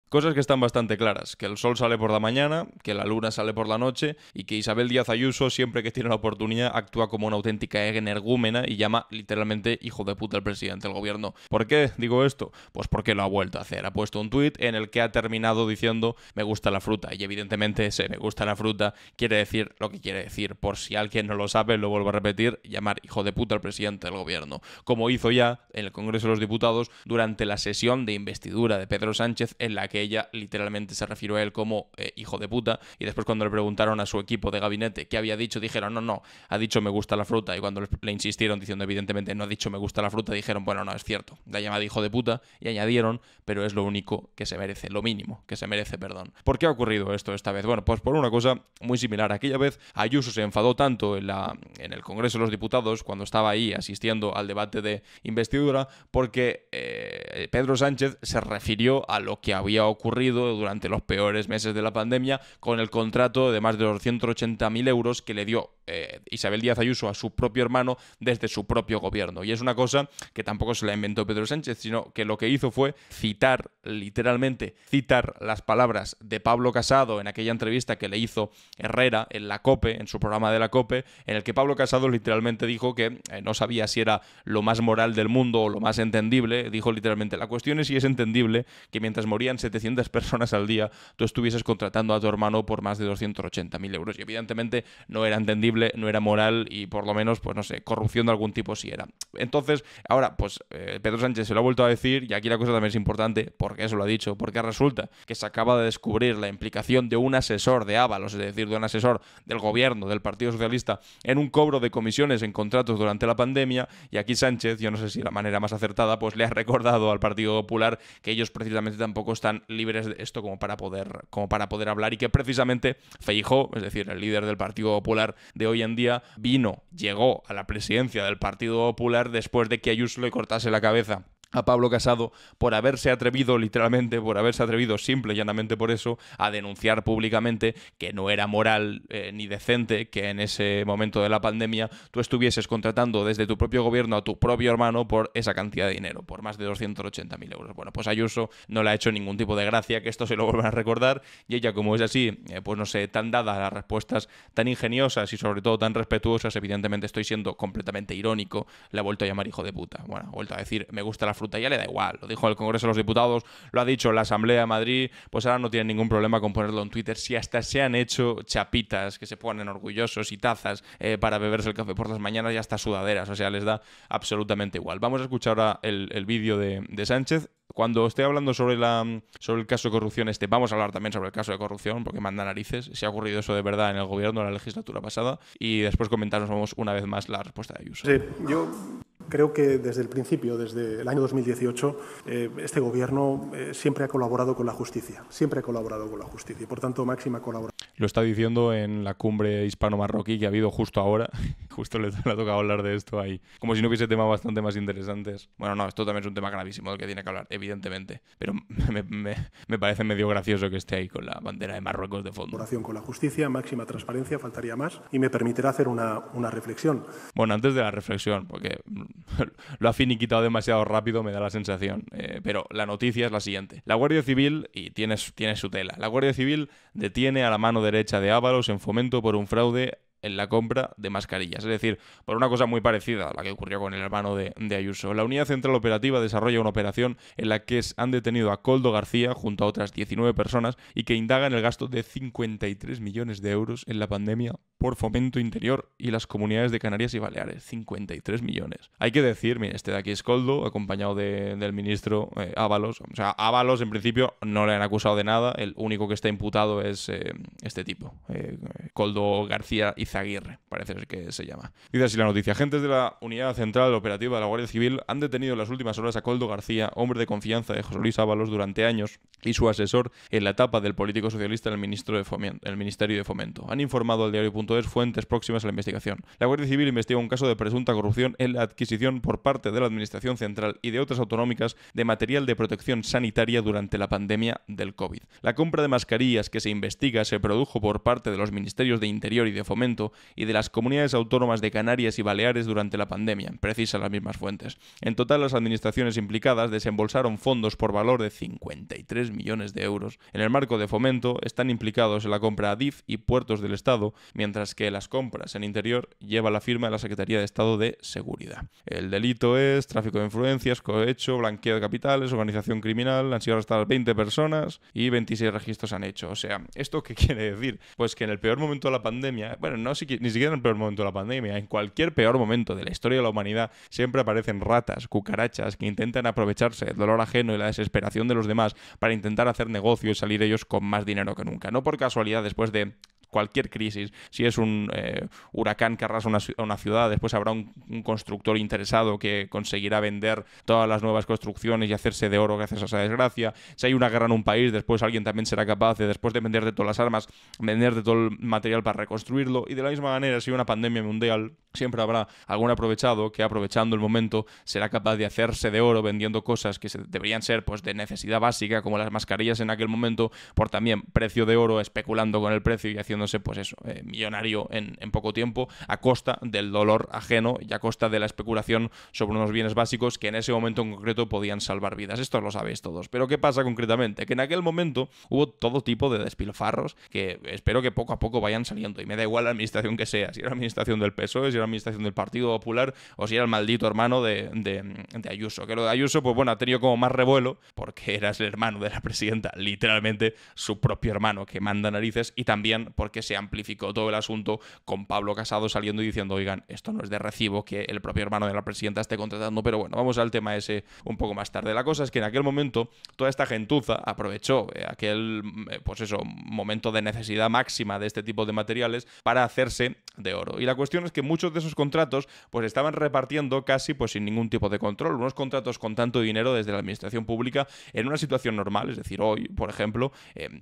Cosas que están bastante claras, que el sol sale por la mañana, que la luna sale por la noche y que Isabel Díaz Ayuso, siempre que tiene la oportunidad, actúa como una auténtica energúmena y llama literalmente hijo de puta al presidente del gobierno. ¿Por qué digo esto? Pues porque lo ha vuelto a hacer. Ha puesto un tuit en el que ha terminado diciendo me gusta la fruta, y evidentemente ese me gusta la fruta quiere decir lo que quiere decir. Por si alguien no lo sabe, lo vuelvo a repetir, llamar hijo de puta al presidente del gobierno, como hizo ya en el Congreso de los Diputados durante la sesión de investidura de Pedro Sánchez, en la que ella literalmente se refirió a él como hijo de puta, y después cuando le preguntaron a su equipo de gabinete qué había dicho, dijeron no, ha dicho me gusta la fruta, y cuando le insistieron diciendo evidentemente no ha dicho me gusta la fruta, dijeron bueno, no, es cierto, la ha llamado hijo de puta, y añadieron pero es lo único que se merece, lo mínimo que se merece, perdón. ¿Por qué ha ocurrido esto esta vez? Bueno, pues por una cosa muy similar. Aquella vez Ayuso se enfadó tanto en el Congreso de los Diputados, cuando estaba ahí asistiendo al debate de investidura, porque Pedro Sánchez se refirió a lo que había ocurrido durante los peores meses de la pandemia con el contrato de más de 280.000 euros que le dio Isabel Díaz Ayuso a su propio hermano desde su propio gobierno. Y es una cosa que tampoco se la inventó Pedro Sánchez, sino que lo que hizo fue citar, literalmente, citar las palabras de Pablo Casado en aquella entrevista que le hizo Herrera en la COPE, en su programa de la COPE, en el que Pablo Casado literalmente dijo que no sabía si era lo más moral del mundo o lo más entendible. Dijo literalmente, la cuestión es si es entendible que mientras morían 700 personas al día, tú estuvieses contratando a tu hermano por más de 280.000 euros. Y evidentemente no era entendible, no era moral y por lo menos, pues no sé, corrupción de algún tipo sí era. Entonces, ahora, pues Pedro Sánchez se lo ha vuelto a decir, y aquí la cosa también es importante, porque eso lo ha dicho, porque resulta que se acaba de descubrir la implicación de un asesor de Ábalos, es decir, de un asesor del gobierno, del Partido Socialista, en un cobro de comisiones en contratos durante la pandemia, y aquí Sánchez, yo no sé si la manera más acertada, pues le ha recordado al Partido Popular que ellos precisamente tampoco están libres de esto como para poder hablar, y que precisamente Feijóo, es decir, el líder del Partido Popular de hoy en día, llegó a la presidencia del Partido Popular después de que Ayuso le cortase la cabeza a Pablo Casado por haberse atrevido, literalmente, por haberse atrevido simple y llanamente por eso, a denunciar públicamente que no era moral ni decente que en ese momento de la pandemia tú estuvieses contratando desde tu propio gobierno a tu propio hermano por esa cantidad de dinero, por más de 280.000 euros. Bueno, pues Ayuso no le ha hecho ningún tipo de gracia que esto se lo vuelvan a recordar, y ella, como es así, pues no sé, tan dada a las respuestas tan ingeniosas y sobre todo tan respetuosas, evidentemente estoy siendo completamente irónico, le ha vuelto a llamar hijo de puta. Bueno, ha vuelto a decir me gusta la fruta, ya le da igual, lo dijo en el Congreso de los Diputados, lo ha dicho en la Asamblea de Madrid, pues ahora no tienen ningún problema con ponerlo en Twitter. Si hasta se han hecho chapitas que se ponen orgullosos y tazas para beberse el café por las mañanas y hasta sudaderas, o sea, les da absolutamente igual. Vamos a escuchar ahora el vídeo de Sánchez. Cuando esté hablando sobre el caso de corrupción vamos a hablar también sobre el caso de corrupción, porque manda narices, si ha ocurrido eso de verdad en el gobierno en la legislatura pasada, y después comentarnos una vez más la respuesta de Ayuso. Sí, yo creo que desde el principio, desde el año 2018, este gobierno siempre ha colaborado con la justicia, y por tanto máxima colaboración. Lo está diciendo en la cumbre hispano-marroquí que ha habido justo ahora. Justo le ha tocado hablar de esto ahí. Como si no hubiese temas bastante más interesantes. Bueno, no, esto también es un tema gravísimo del que tiene que hablar, evidentemente. Pero me parece medio gracioso que esté ahí con la bandera de Marruecos de fondo. Colaboración con la justicia, máxima transparencia, faltaría más. Y me permitirá hacer una reflexión. Bueno, antes de la reflexión, porque lo ha finiquitado demasiado rápido, me da la sensación. Pero la noticia es la siguiente. La Guardia Civil, y tiene su tela, la Guardia Civil detiene a la mano derecha de Ábalos en Fomento por un fraude en la compra de mascarillas, es decir, por una cosa muy parecida a la que ocurrió con el hermano de Ayuso. La Unidad Central Operativa desarrolla una operación en la que han detenido a Koldo García junto a otras 19 personas y que indagan el gasto de 53 millones de euros en la pandemia por Fomento Interior y las comunidades de Canarias y Baleares. 53 millones. Hay que decir, mire, este de aquí es Koldo, acompañado del ministro Ábalos. O sea, Ábalos en principio no le han acusado de nada, el único que está imputado es este tipo, Koldo García Izaguirre, parece que se llama. Dice así la noticia: agentes de la Unidad Central Operativa de la Guardia Civil han detenido en las últimas horas a Koldo García, hombre de confianza de José Luis Ábalos durante años y su asesor en la etapa del político socialista en el Ministerio de Fomento. Han informado al diario.es eldiario.es fuentes próximas a la investigación. La Guardia Civil investiga un caso de presunta corrupción en la adquisición por parte de la Administración Central y de otras autonómicas de material de protección sanitaria durante la pandemia del COVID. La compra de mascarillas que se investiga se produjo por parte de los Ministerios de Interior y de Fomento y de las comunidades autónomas de Canarias y Baleares durante la pandemia, precisan las mismas fuentes. En total, las administraciones implicadas desembolsaron fondos por valor de 53 millones de euros. En el marco de Fomento están implicados en la compra DIF y Puertos del Estado, mientras que las compras en Interior lleva la firma de la Secretaría de Estado de Seguridad. El delito es tráfico de influencias, cohecho, blanqueo de capitales, organización criminal. Han sido arrestadas 20 personas y 26 registros han hecho. O sea, ¿esto qué quiere decir? Pues que en el peor momento de la pandemia, bueno, ni siquiera en el peor momento de la pandemia, en cualquier peor momento de la historia de la humanidad, siempre aparecen ratas, cucarachas que intentan aprovecharse del dolor ajeno y la desesperación de los demás para intentar hacer negocio y salir ellos con más dinero que nunca. No por casualidad, después de cualquier crisis, si es un huracán que arrasa una ciudad, después habrá un constructor interesado que conseguirá vender todas las nuevas construcciones y hacerse de oro gracias a esa desgracia. Si hay una guerra en un país, después alguien también será capaz de, después de vender de todas las armas, vender de todo el material para reconstruirlo. Y de la misma manera, si hay una pandemia mundial, siempre habrá algún aprovechado que, aprovechando el momento, será capaz de hacerse de oro vendiendo cosas que deberían ser pues de necesidad básica, como las mascarillas en aquel momento, por también precio de oro, especulando con el precio y haciéndose pues eso, millonario en poco tiempo, a costa del dolor ajeno y a costa de la especulación sobre unos bienes básicos que en ese momento en concreto podían salvar vidas. Esto lo sabéis todos. Pero ¿qué pasa concretamente? Que en aquel momento hubo todo tipo de despilfarros que espero que poco a poco vayan saliendo, y me da igual la administración que sea, si era la administración del PSOE, si era la administración del Partido Popular o si era el maldito hermano de Ayuso. Que lo de Ayuso, pues bueno, ha tenido como más revuelo porque era el hermano de la presidenta, literalmente su propio hermano, que manda narices, y también porque se amplificó todo el asunto con Pablo Casado saliendo y diciendo, oigan, esto no es de recibo que el propio hermano de la presidenta esté contratando. Pero bueno, vamos al tema ese un poco más tarde. La cosa es que en aquel momento toda esta gentuza aprovechó aquel pues eso, momento de necesidad máxima de este tipo de materiales para hacerse de oro. Y la cuestión es que muchos de esos contratos pues estaban repartiendo casi pues sin ningún tipo de control. Unos contratos con tanto dinero desde la administración pública en una situación normal, es decir, hoy, por ejemplo,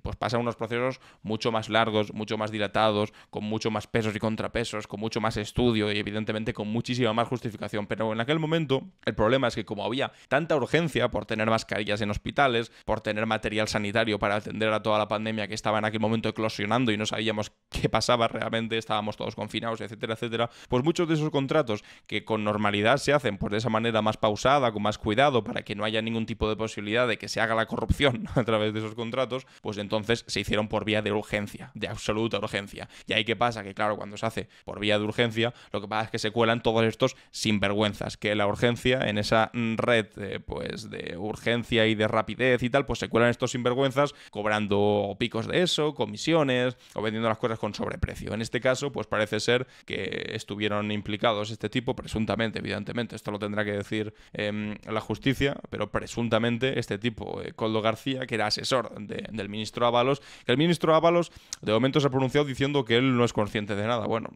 pues pasan unos procesos mucho más largos, mucho más dilatados, con mucho más pesos y contrapesos, con mucho más estudio y evidentemente con muchísima más justificación. Pero en aquel momento el problema es que como había tanta urgencia por tener mascarillas en hospitales, por tener material sanitario para atender a toda la pandemia que estaba en aquel momento eclosionando y no sabíamos qué pasaba realmente, estábamos todos confinados, etcétera, etcétera, pues muchos de esos contratos que con normalidad se hacen pues de esa manera más pausada, con más cuidado, para que no haya ningún tipo de posibilidad de que se haga la corrupción a través de esos contratos, pues entonces se hicieron por vía de urgencia, de absoluta urgencia. Y ahí qué pasa, que claro, cuando se hace por vía de urgencia, lo que pasa es que se cuelan todos estos sinvergüenzas, que la urgencia, en esa red pues de urgencia y de rapidez y tal, pues se cuelan estos sinvergüenzas cobrando picos de eso, comisiones o vendiendo las cosas con sobreprecio. En este caso, pues parece ser que estuvieron implicados este tipo, presuntamente, evidentemente, esto lo tendrá que decir la justicia, pero presuntamente este tipo, Koldo García, que era asesor del ministro Ábalos, que el ministro Ábalos de momento se ha pronunciado diciendo que él no es consciente de nada. Bueno,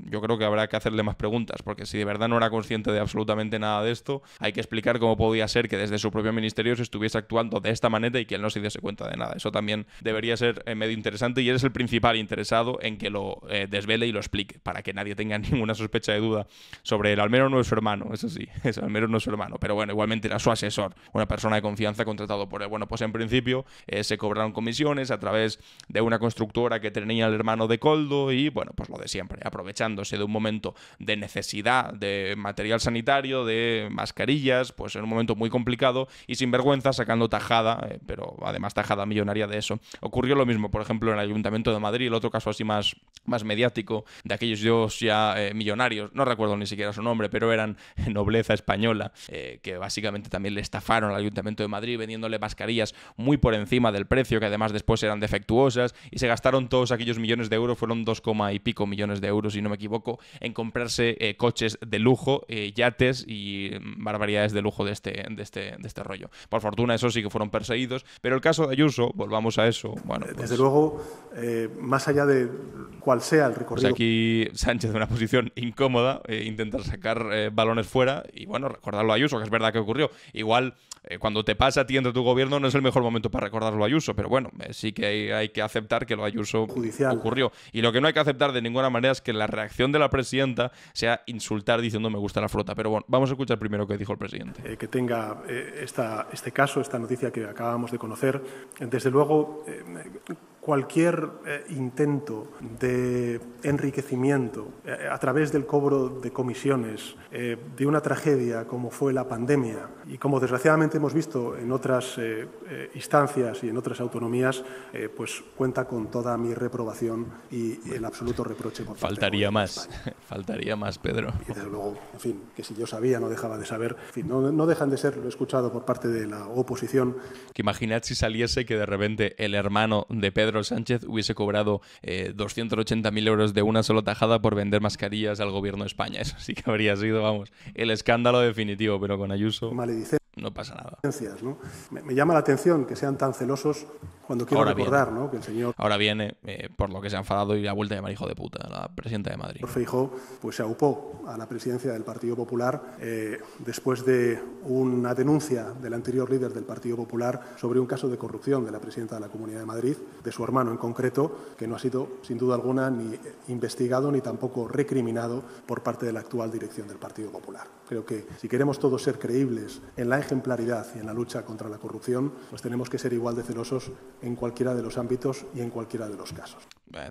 yo creo que habrá que hacerle más preguntas, porque si de verdad no era consciente de absolutamente nada de esto, hay que explicar cómo podía ser que desde su propio ministerio se estuviese actuando de esta manera y que él no se diese cuenta de nada. Eso también debería ser medio interesante, y eres el principal interesado en que lo desvele y lo explique, para que nadie tenga ninguna sospecha de duda sobre él. Al menos no es su hermano, eso sí, al menos no es su hermano, pero bueno, igualmente era su asesor, una persona de confianza contratado por él. Bueno, pues en principio se cobraron comisiones a través de una constructora que tenía el hermano de Koldo y bueno, pues lo de siempre, aprovechándose de un momento de necesidad de material sanitario, de mascarillas, pues en un momento muy complicado y sin vergüenza sacando tajada, pero además tajada millonaria de eso. Ocurrió lo mismo, por ejemplo, en el Ayuntamiento de Madrid, el otro caso así más mediático, de aquellos ya millonarios, no recuerdo ni siquiera su nombre, pero eran nobleza española, que básicamente también le estafaron al Ayuntamiento de Madrid vendiéndole mascarillas muy por encima del precio, que además después eran defectuosas, y se gastaron todos aquellos millones de euros, fueron 2, y pico millones de euros, si no me equivoco, en comprarse coches de lujo, yates y barbaridades de lujo de este rollo. Por fortuna, eso sí que fueron perseguidos, pero el caso de Ayuso, volvamos a eso, bueno, pues... Desde luego, más allá de cual sea el recorrido... Pues aquí ahí Sánchez en una posición incómoda, intentar sacar balones fuera y, bueno, recordarlo a Ayuso, que es verdad que ocurrió. Igual, cuando te pasa a ti entre tu gobierno no es el mejor momento para recordarlo a Ayuso, pero bueno, sí que hay que aceptar que lo Ayuso ocurrió. Y lo que no hay que aceptar de ninguna manera es que la reacción de la presidenta sea insultar diciendo me gusta la flota. Pero bueno, vamos a escuchar primero qué dijo el presidente. Que tenga este caso, esta noticia que acabamos de conocer, desde luego cualquier intento de enriquecimiento a través del cobro de comisiones de una tragedia como fue la pandemia y como desgraciadamente hemos visto en otras instancias y en otras autonomías, pues cuenta con toda mi reprobación y el absoluto reproche por parte Faltaría más, faltaría más, Pedro. Y desde luego, en fin, que si yo sabía no dejaba de saber, en fin, no dejan de ser, lo he escuchado por parte de la oposición. Que imaginad si saliese que de repente el hermano de Pedro Sánchez hubiese cobrado 280.000 euros de una sola tajada por vender mascarillas al gobierno de España. Eso sí que habría sido, vamos, el escándalo definitivo, pero con Ayuso no pasa nada. ¿No? Me llama la atención que sean tan celosos cuando quiero recordar, ¿no?, que el señor... Ahora viene, por lo que se ha enfadado y la vuelta a llamar hijo de puta, la presidenta de Madrid. Feijóo pues se aupó a la presidencia del Partido Popular después de una denuncia del anterior líder del Partido Popular sobre un caso de corrupción de la presidenta de la Comunidad de Madrid, de su hermano en concreto, que no ha sido sin duda alguna ni investigado ni tampoco recriminado por parte de la actual dirección del Partido Popular. Creo que si queremos todos ser creíbles en la ejemplaridad y en la lucha contra la corrupción, pues tenemos que ser igual de celosos en cualquiera de los ámbitos y en cualquiera de los casos.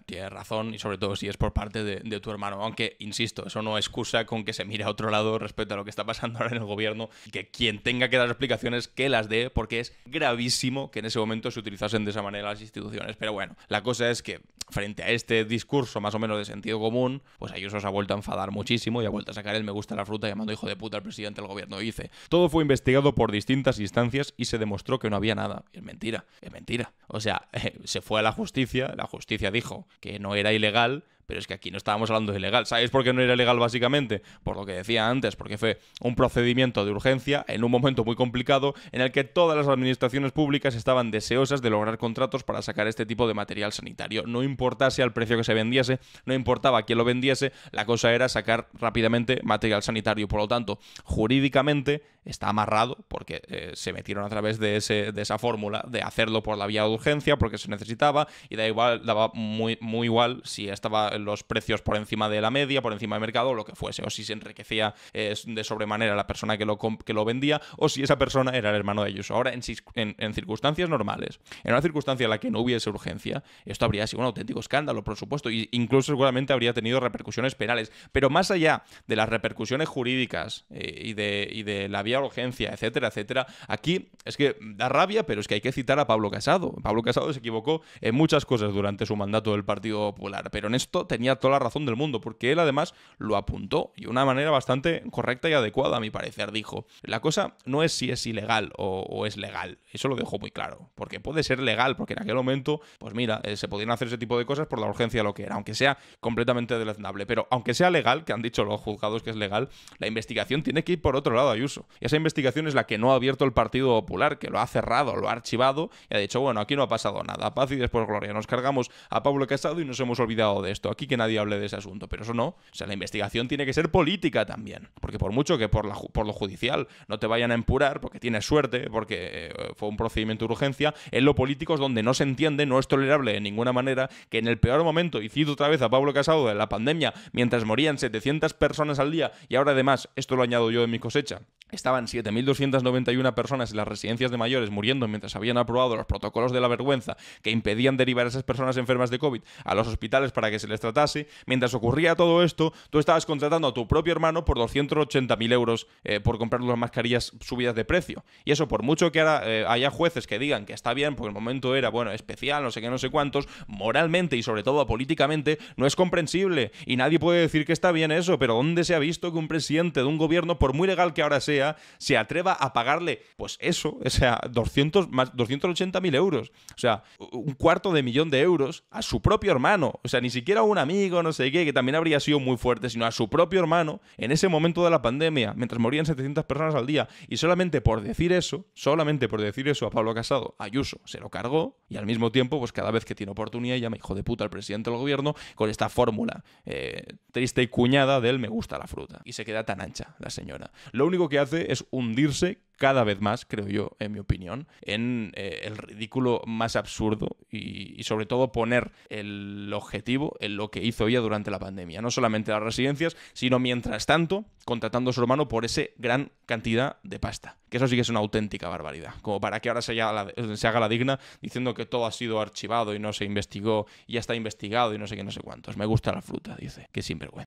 Tienes razón, y sobre todo si es por parte de tu hermano. Aunque, insisto, eso no excusa con que se mire a otro lado respecto a lo que está pasando ahora en el gobierno, y que quien tenga que dar explicaciones, que las dé, porque es gravísimo que en ese momento se utilizasen de esa manera las instituciones. Pero bueno, la cosa es que frente a este discurso más o menos de sentido común, pues Ayuso se ha vuelto a enfadar muchísimo y ha vuelto a sacar el me gusta la fruta llamando hijo de puta al presidente del gobierno. Y dice, todo fue investigado por distintas instancias y se demostró que no había nada. Es mentira, es mentira. O sea, se fue a la justicia dijo que no era ilegal, pero es que aquí no estábamos hablando de ilegal. ¿Sabéis por qué no era ilegal básicamente? Por lo que decía antes, porque fue un procedimiento de urgencia en un momento muy complicado en el que todas las administraciones públicas estaban deseosas de lograr contratos para sacar este tipo de material sanitario. No importase al precio que se vendiese, no importaba quién lo vendiese, la cosa era sacar rápidamente material sanitario. Por lo tanto, jurídicamente está amarrado porque se metieron a través de esa fórmula de hacerlo por la vía de urgencia porque se necesitaba y daba muy igual si estaban los precios por encima de la media, por encima del mercado o lo que fuese, o si se enriquecía de sobremanera la persona que lo vendía o si esa persona era el hermano de Ayuso. Ahora, en circunstancias normales, en una circunstancia en la que no hubiese urgencia, esto habría sido un auténtico escándalo, por supuesto, e incluso seguramente habría tenido repercusiones penales, pero más allá de las repercusiones jurídicas y de la vía de urgencia, etcétera, etcétera, aquí es que da rabia, pero es que hay que citar a Pablo Casado. Pablo Casado se equivocó en muchas cosas durante su mandato del Partido Popular, pero en esto tenía toda la razón del mundo, porque él además lo apuntó y de una manera bastante correcta y adecuada, a mi parecer. Dijo, la cosa no es si es ilegal o es legal, eso lo dejó muy claro, porque puede ser legal, porque en aquel momento, pues mira, se podían hacer ese tipo de cosas por la urgencia de lo que era, aunque sea completamente deleznable, pero aunque sea legal, que han dicho los juzgados que es legal, la investigación tiene que ir por otro lado, Ayuso, y esa investigación es la que no ha abierto el Partido Popular, que lo ha cerrado, lo ha archivado y ha dicho, bueno, aquí no ha pasado nada, paz y después gloria, nos cargamos a Pablo Casado y nos hemos olvidado de esto, aquí que nadie hable de ese asunto, pero eso no, o sea, la investigación tiene que ser política también, porque por mucho que por lo judicial no te vayan a empurar, porque tienes suerte, porque fue un procedimiento de urgencia, en lo político es donde no se entiende, no es tolerable de ninguna manera que en el peor momento, y cito otra vez a Pablo Casado de la pandemia, mientras morían 700 personas al día, y ahora además, esto lo añado yo de mi cosecha, estaban 7.291 personas en las residencias de mayores muriendo mientras habían aprobado los protocolos de la vergüenza que impedían derivar a esas personas enfermas de COVID a los hospitales para que se les tratase. Mientras ocurría todo esto, tú estabas contratando a tu propio hermano por 280.000 euros por comprar las mascarillas subidas de precio. Y eso, por mucho que ahora haya jueces que digan que está bien, porque el momento era, bueno, especial, no sé qué, no sé cuántos, moralmente y sobre todo políticamente no es comprensible. Y nadie puede decir que está bien eso, pero ¿dónde se ha visto que un presidente de un gobierno, por muy legal que ahora sea, sea, se atreva a pagarle, pues eso, o sea, 280.000 euros. O sea, 250.000 euros a su propio hermano. O sea, ni siquiera a un amigo, no sé qué, que también habría sido muy fuerte, sino a su propio hermano en ese momento de la pandemia, mientras morían 700 personas al día. Y solamente por decir eso a Pablo Casado, Ayuso se lo cargó y al mismo tiempo, pues cada vez que tiene oportunidad llama hijo de puta al presidente del gobierno con esta fórmula triste y cuñada del me gusta la fruta. Y se queda tan ancha la señora. Lo único que hace es hundirse cada vez más, creo yo, en mi opinión, en el ridículo más absurdo y sobre todo poner el objetivo en lo que hizo ella durante la pandemia. No solamente las residencias, sino mientras tanto contratando a su hermano por esa gran cantidad de pasta. Que eso sí que es una auténtica barbaridad. Como para que ahora se haga la digna diciendo que todo ha sido archivado y no se investigó y ya está investigado y no sé qué, no sé cuántos. Me gusta la fruta, dice. Qué sinvergüenza.